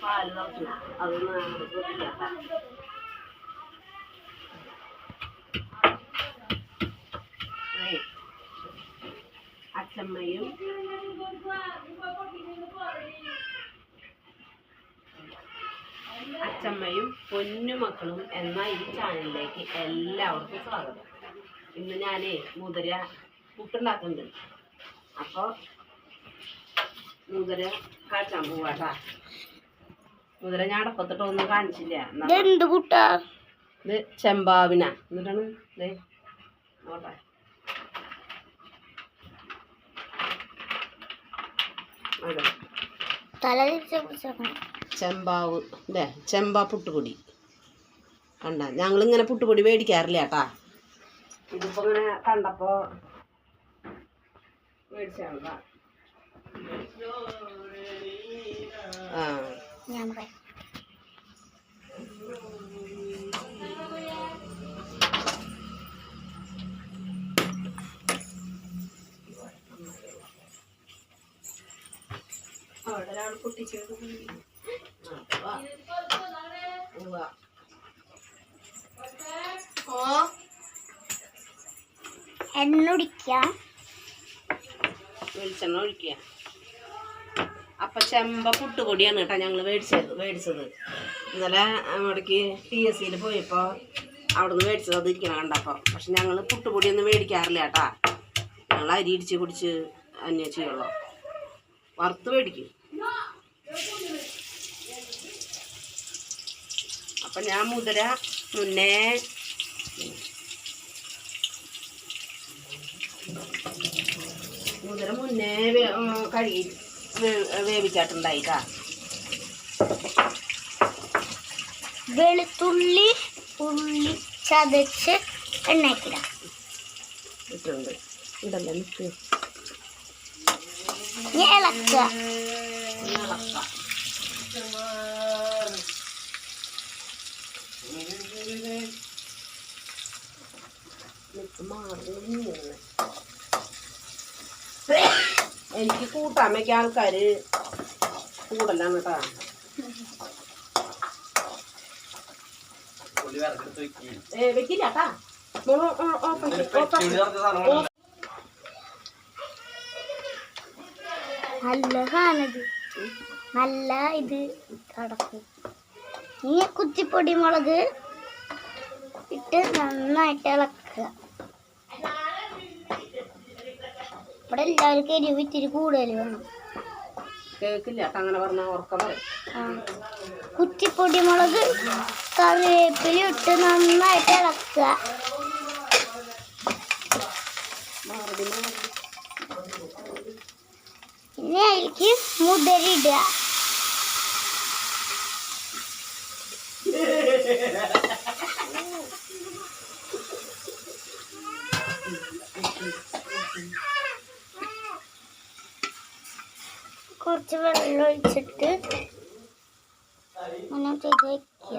പാല് തിളച്ചു അതൊന്ന് നമുക്ക് ശ്രദ്ധിക്കാം. അച്ചമ്മയും പൊന്നുമക്കളും എന്ന ഈ ചാനലിലേക്ക് എല്ലാവർക്കും സ്വാഗതം. ഇന്ന് ഞാനേ മുതിര പുട്ടുണ്ടാക്കുന്നുണ്ട്. അപ്പോൾ മുതിര കാച്ചാൻ പോവാട്ടാ. മുതിര ഞാൻ അടപ്പത്തിട്ടൊന്നും കാണിച്ചില്ല. ഇത് ചെമ്പാവിന എന്നിട്ടാണ് ഇതേ നോട്ടെ. ചെമ്പാവ് അല്ലേ, ചെമ്പാ പുട്ടുപൊടി കണ്ട. ഞങ്ങളിങ്ങനെ പുട്ടുപൊടി മേടിക്കാറില്ല കേട്ടാ. ഇതിപ്പോ ഇങ്ങനെ കണ്ടപ്പോ മേടിച്ചാണ്. അവിടെ ഒരാൾ പൊട്ടിച്ചത് എണ്ണ ഒഴിക്കുക, വെളിച്ചെണ്ണ ഒഴിക്കുക. അപ്പം ചെമ്പ പുട്ടുപൊടിയാണ് കേട്ടോ ഞങ്ങൾ മേടിച്ചത്. ഇന്നലെ അവിടേക്ക് TSCയിൽ പോയപ്പോൾ അവിടെ നിന്ന് മേടിച്ചത് അത് ഇരിക്കണം കണ്ടപ്പോൾ. പക്ഷെ ഞങ്ങൾ പുട്ടുപൊടിയൊന്നും മേടിക്കാറില്ല കേട്ടാ. ഞങ്ങൾ അരി ഇടിച്ച് കുടിച്ച് അന്യ ചെയ്യുള്ളൂ, വറുത്ത് മേടിക്കും. അപ്പം ഞാൻ മുതിര മുന്നേ കഴുകി വേവിച്ചിട്ടുണ്ടായിട്ടാ. വെളുത്തുള്ളി ഉള്ളി ചതച്ച് എണ്ണക്കിടാം ഇട്ടുണ്ട്. ഇതല്ല നിൽക്ക് ഇളക്കുക. എനിക്ക് കൂട്ടാൻ വയ്ക്കാൻ ആൾക്കാർ കൂടുതലാണ് കേട്ടാ. വെക്കില്ല കേട്ടാ. നല്ല സാധനത്, നല്ല ഇത് കടക്കും. ഈ കുത്തിപ്പൊടി മുളക് ഇട്ട് നന്നായിട്ട് ഇളക്കുക. ഇവിടെ എല്ലാവർക്കും എരിവ് ഇത്തിരി കൂടുതൽ വേണം. കേക്കില്ല അങ്ങനെ പറഞ്ഞാൽ ഉറക്കം പറയും. കുത്തിപ്പൊടി മുളക് കറിവേപ്പില ഇട്ട് നന്നായിട്ട് ഇളക്കുക. ഇനി അതിലേക്ക് മുതിര ഇടുക. കുറച്ച് വെള്ളം ഒഴിച്ചിട്ട് അങ്ങനെ ചെയ്ത് വയ്ക്കുക.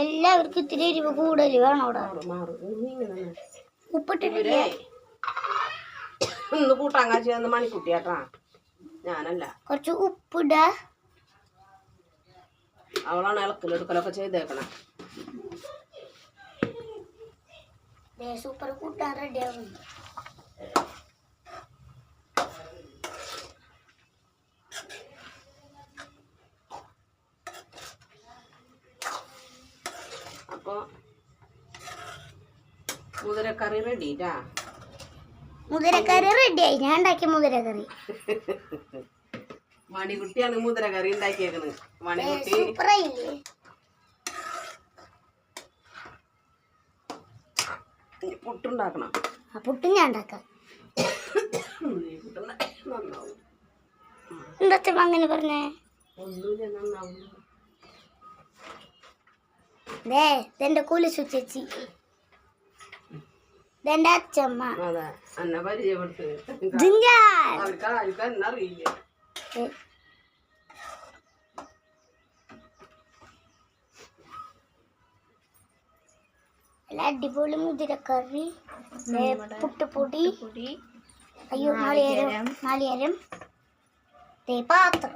എല്ലാവർക്കും ഇത്തിരി എരിവ് കൂടുതൽ വേണം. അവിടെ ഉപ്പിട്ടിട്ടില്ല. ഇന്ന് കൂട്ടാൻ കാഴ്ച മണിക്കുട്ടിയാട്ടാ, ഞാനല്ല. കുറച്ച് ഉപ്പിട. അവളാണ് ഇളക്കലെടുക്കലൊക്കെ ചെയ്തേക്കണം. സൂപ്പർ കൂട്ടാൻ റെഡിയാവും. അപ്പോൾ മുതിരക്കറി റെഡിട്ടാ. മുതിരക്കറി റെഡിയായി. ഞാൻ ഉണ്ടാക്കിയ മുതിരക്കറി. മണിക്കുട്ടിയാണ് മുതിരക്കറി ഉണ്ടാക്കിയേക്കുന്നത്. മണിക്കുട്ടി സൂപ്പറായില്ലേ? പുട്ടുണ്ടാക്കണം. ആ പുട്ടും ഞാൻ ഉണ്ടാക്കാം. എന്താ അങ്ങനെ പറഞ്ഞേ? ഒന്നുമില്ല, നന്നാവും. ഇതെന്റെ കുലിസു ചേച്ചി, ഇതെന്റെ അച്ഛമ്മ. അതെ, എന്നെ പരിചയപ്പെടുത്ത്. എന്നറിയില്ല. നല്ല അടിപൊളി മുതിരക്കറി, പുട്ടുപൊടി, അയ്യോ നാളികേരം, പാത്രം,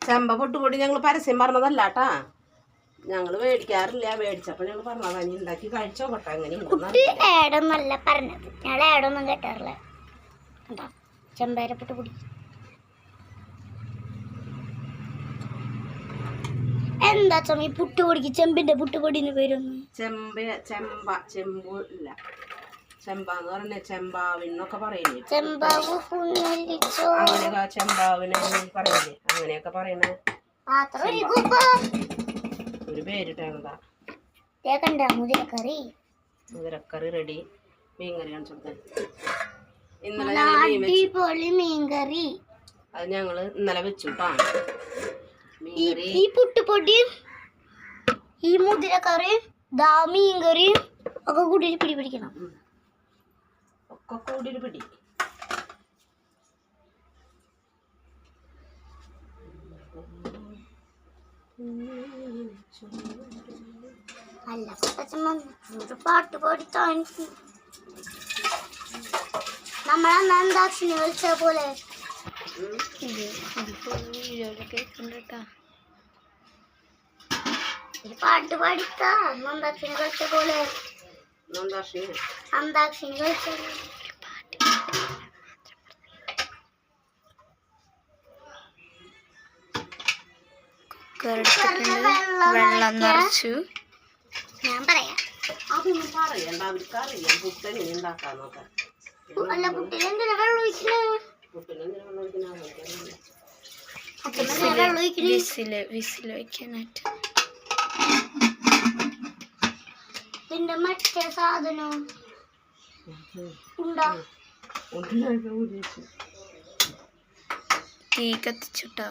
ചെമ്പ പുട്ടുപൊടി ഞങ്ങൾ പരസ്യം പറഞ്ഞതല്ല കേട്ടാ, ഞങ്ങൾ മേടിക്കാറില്ല. മേടിച്ചപ്പോൾ ഞങ്ങൾ പറഞ്ഞതാ, നീ ഉണ്ടാക്കി കഴിച്ചോട്ടെ എങ്ങനെയുണ്ടെന്ന്. ഏടൊന്നല്ല പറഞ്ഞത്, ഞങ്ങൾ ഏടൊന്നും കേട്ടാറില്ല. എന്താ ചെമ്പേര പുട്ടുപൊടി എന്താ ചമ്മ ഈ പുട്ടുപൊടിക്ക് ചെമ്പിന്റെ പുട്ടുപൊടിന് പേരൊന്നും? ചെമ്പ് ഇല്ല, ചെമ്പാന്ന് പറഞ്ഞ ചെമ്പാവിന്നൊക്കെ പറയില്ലേ, ചെമ്പാവ് അങ്ങനെയൊക്കെ ചെമ്പാവിന് പറയില്ലേ, അങ്ങനെയൊക്കെ പറയണ ഒരു പേരിട്ടാണതാ. മുതിരക്കറി റെഡി. മീൻകറി കാണിച്ചോട്ടെ. ഇന്നലെ മീൻകറി അത് ഞങ്ങള് ഇന്നലെ വെച്ചു കേട്ടാ. ഈ പുട്ടുപൊടിയും ഈ മുതിരക്കറിയും ദാ മീൻകറിയും ഒക്കെ കൂടി പിടിക്കണം. ഒക്കെ കൂടി പിടി. അല്ല ഒരു പാട്ട് പാടിത്താൻ നമ്മളന്ന് അന്താക്ഷരി കളിച്ച പോലെ ഒരു പാട്ട് പാടിത്താ. അന്താക്ഷരി കളിച്ച പോലെ അന്താക്ഷരി കളിച്ച വെള്ളം നിറച്ചു. ഞാൻ പറയാം, അതൊന്നും പറയണ്ട, അവർക്ക് അറിയാം പുട്ടെങ്ങനെ ഉണ്ടാക്കാന്നൊക്കെ. അല്ല പുട്ടിനെന്തിനാ വെള്ളം ഒഴിക്കണേ? വിസിൽ വെക്കാനായിട്ട്. പിന്നെ മറ്റേ സാധനം ഉണ്ടാ തീ കത്തിച്ചുട്ടാ.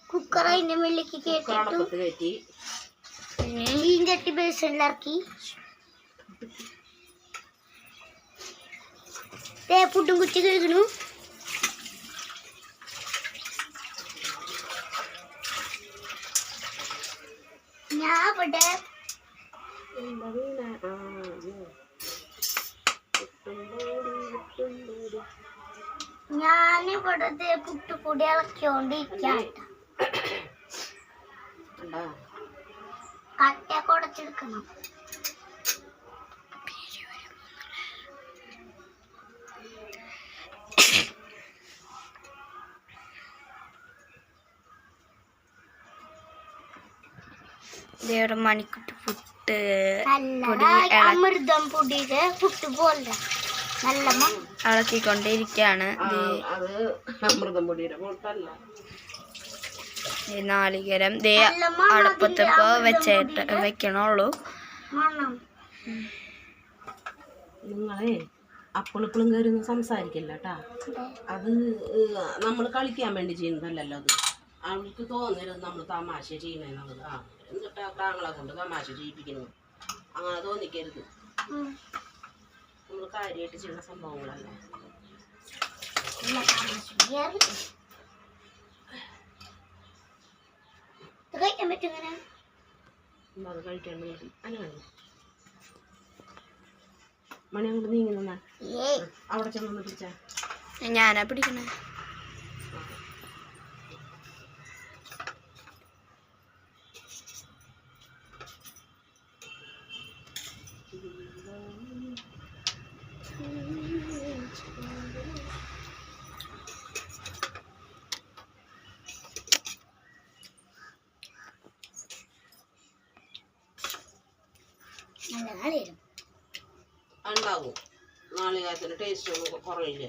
കുക്കർ അതിന്റെ വെള്ളിക്ക് കയറ്റി ചട്ടി ബേസിനിറക്കി പുട്ടും കുറ്റി കഴുകണു. ഞാനിവിടെ പുട്ടുപൊടി ഇളക്കിക്കൊണ്ടിരിക്കാം. കട്ടയൊക്കെ ഉടച്ചെടുക്കണം. ഇതേടെ മണിക്കുട്ടി പുട്ട് അമൃതം പൊടിയുടെ പുട്ട് പോലെ നല്ല ഇളക്കിക്കൊണ്ടിരിക്കുകയാണ്. അമൃതം പൊടിയുടെ പുട്ടല്ല, നാളികേരം ദേ അടുപ്പത്തിപ്പോ വെക്കണുള്ളൂ. നിങ്ങളെ അപ്പളിപ്പളും കയറി ഒന്നും സംസാരിക്കില്ല കേട്ടാ. അത് നമ്മൾ കളിക്കാൻ വേണ്ടി ചെയ്യുന്നതല്ലല്ലോ. അത് അവൾക്ക് തോന്നരുത് നമ്മൾ തമാശ ചെയ്യണെന്നുള്ളത്. എന്നിട്ട് താങ്കളെ കൊണ്ട് തമാശ ചെയ്യിപ്പിക്കുന്നു, അങ്ങനെ തോന്നിക്കരുത്. നമ്മൾ കാര്യമായിട്ട് ചെയ്യുന്ന സംഭവങ്ങളല്ല. കഴിക്കാൻ പറ്റും. അത് കഴിക്കാൻ വേണ്ടി അങ്ങനെ മണി അങ്ങോട്ട് നീങ്ങി നിന്നാ അവിടെ ചെന്നൊന്ന് പിടിച്ചാ. ഞാനാ പിടിക്കണേ. ഉണ്ടാവും. നാളികേരത്തിന്റെ ടേസ്റ്റ് ഒന്നും കുറയില്ല.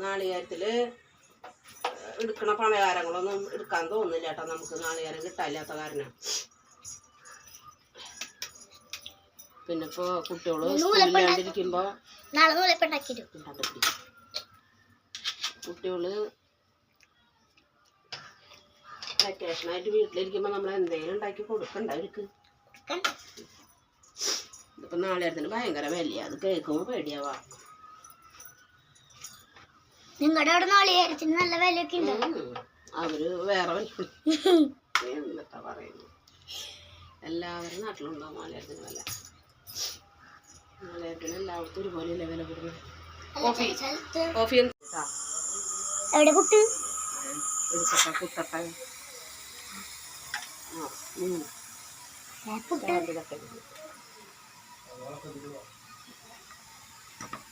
നാളികേരത്തില് എടുക്കണ പലഹാരങ്ങളൊന്നും എടുക്കാൻ തോന്നുന്നില്ല കേട്ടോ. നമുക്ക് നാളികേരം കിട്ടാനില്ലാത്ത കാരണം. പിന്നെ ഇപ്പൊ കുട്ടികള് സ്കൂളിലാണ്ടിരിക്കുമ്പോ കുട്ടികള് വെക്കേഷനായിട്ട് വീട്ടിലിരിക്കുമ്പോ നമ്മൾ എന്തെങ്കിലും ഉണ്ടാക്കി കൊടുക്കണ്ട അവർക്ക്. ഇപ്പൊ നാളികേരത്തിന് ഭയങ്കര വിലയാ. അത് കേൾക്കുമ്പോ പേടിയാവാ. നിങ്ങളുടെ അവിടെ നാളികേരത്തിന് നല്ല വിലയൊക്കെ ഉണ്ട്. അവര് വേറെ എന്താ പറയുന്നു. എല്ലാവരും നാട്ടിലുണ്ടാവും മാലയത്തിനല്ല. മാലയത്തിന് എല്ലായിടത്തും ഒരുപോലെയല്ലേ വില കൂടുന്നത്. കോഫി എന്താ എവിടെ പുട്ട് എടുക്കട്ടെ കുത്തട്ടെ.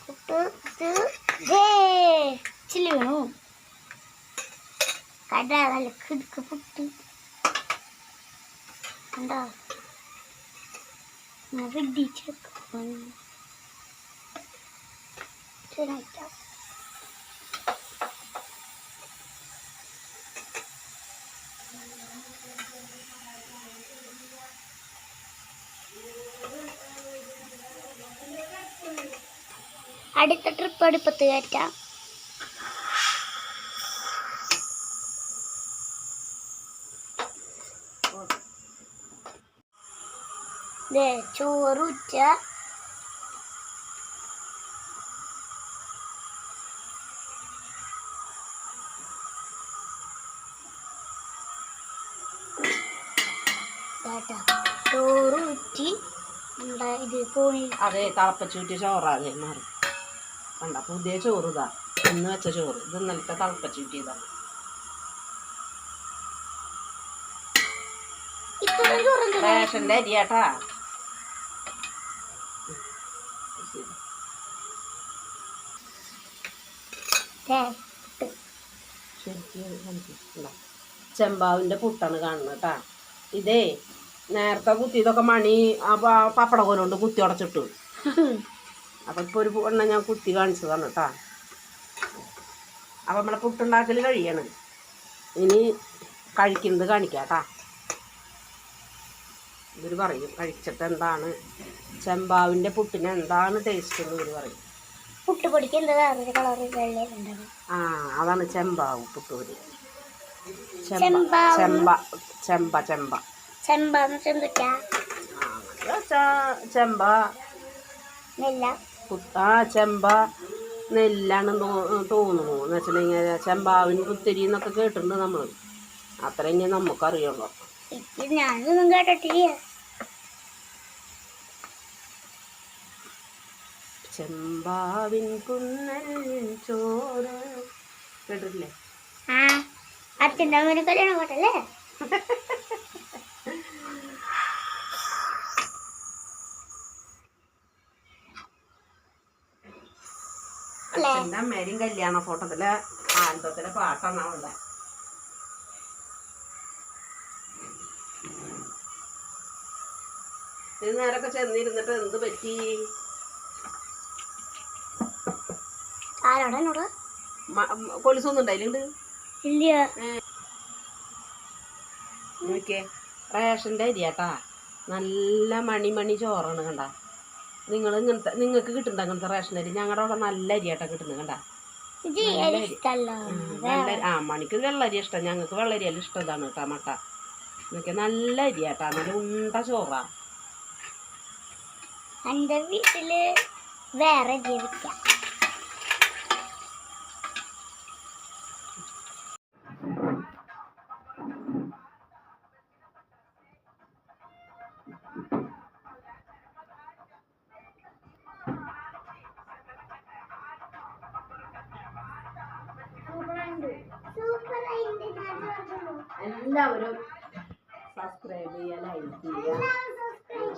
പുട്ട് ചില്ലി വേണു കട നല്ല കിടുക്ക് പുട്ട് കണ്ടോ അടുത്ത ട്രിപ്പ് അടുപ്പത്ത് കയറ്റാം. ചോറുറ്റ ചോറുറ്റി ഇത് കോണി അതെ തിളപ്പച്ചൂറ്റിയ ചോറാതെ മാറി കണ്ട. പുതിയ ചോറ് ഇതാ, ഇന്ന് വെച്ച ചോറ്. ഇത് ഇന്നലത്തെ തിളപ്പച്ചൂറ്റിയതാണ്. റേഷൻ്റെ അരിയാട്ടാ. ചെമ്പാവിൻ്റെ പുട്ടാണ് കാണുന്നത് കേട്ടാ. ഇതേ നേരത്തെ കുത്തിയതൊക്കെ മണി പപ്പട കോലുകൊണ്ട് കുത്തി ഉടച്ചിട്ടു. അപ്പം ഇപ്പോൾ ഒരു എണ്ണ ഞാൻ കുത്തി കാണിച്ചതാണ് കേട്ടാ. അപ്പം നമ്മളെ പുട്ടുണ്ടാക്കൽ കഴിയാണ്. ഇനി കഴിക്കുന്നത് കാണിക്കാം കേട്ടാ. ഇവർ പറയും കഴിച്ചിട്ട് എന്താണ് ചെമ്പാവിൻ്റെ പുട്ടിന് എന്താണ് ടേസ്റ്റ് എന്ന് ഇവർ പറയും. പുട്ടുപൊടിക്ക് എന്താ വേറൊരു കളർ വെള്ളയുണ്ടാവും. ആ അതാണ് ചെമ്പാവ് പുട്ടുപൊടി. ചെമ്പ ചെമ്പ ചെമ്പ ചെമ്പാന്ന് ചെമ്പ നെല്ല ചെമ്പ നെല്ലാണ് തോന്നുന്നു. എന്ന് വെച്ചിട്ടുണ്ടെങ്കിൽ ചെമ്പാവിന് പുത്തിരി എന്നൊക്കെ കേട്ടിട്ടുണ്ട് നമ്മൾ. അത്രയും നമുക്കറിയുള്ളൂ. ഞാനൊന്നും കേട്ടിട്ടില്ല. ചെമ്പാവിൻ കുന്നൽ ചോറ് കേട്ടിട്ടില്ലേ? ആ അച്ഛൻ്റെ അമ്മേനെ കല്യാണം പാട്ടല്ലേ? അച്ഛൻ്റെ അമ്മേരും കല്യാണ ഫോട്ടോത്തിലെ ആൽബത്തിലെ പാട്ടാണ് അവളുടെ. ഇത് നേരൊക്കെ ചെന്നിരുന്നിട്ട് എന്ത് പറ്റി? ആരോടാ കൊലുസൊന്നും ഉണ്ടായില്ലുണ്ട്. ഇല്ല നോക്കിയേ, റേഷൻ്റെ അരിയാട്ടാ. നല്ല മണി ചോറാണ് കണ്ട. നിങ്ങൾക്ക് കിട്ടുന്നുണ്ട് അങ്ങനത്തെ റേഷൻ അരി? ഞങ്ങളുടെ അവിടെ നല്ല അരിയാട്ടാ കിട്ടുന്നത് കണ്ട. നല്ല മണിക്ക് വെള്ളരി ഇഷ്ടം, ഞങ്ങൾക്ക് വെള്ളരിയെല്ലാം ഇഷ്ടം. ഇതാണ് കേട്ടാ മട്ട. നോക്കിയാൽ നല്ല അരിയാട്ടാ, നല്ല ഉണ്ട ചോറാ. എൻ്റെ വീട്ടില് വേറെ ജീവിക്കാം. എല്ലാവരും സബ്സ്ക്രൈബ് ചെയ്യുക, ലൈക്ക് ചെയ്യുക,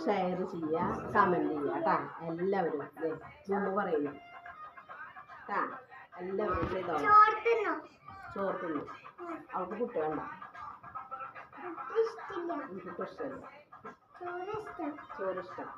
ഷെയർ ചെയ്യുക, കമൻറ്റ് ചെയ്യുക കേട്ടാ. എല്ലാവരും മുമ്പ് പറയുന്നു കേട്ടാ. എല്ലാവരും ചെയ്തോളൂ. ചോറ് തിന്നു. അവൾക്ക് കുട്ടി വേണ്ട, എനിക്ക് ഇഷ്ടമല്ല. ചോറ് ഇഷ്ടം.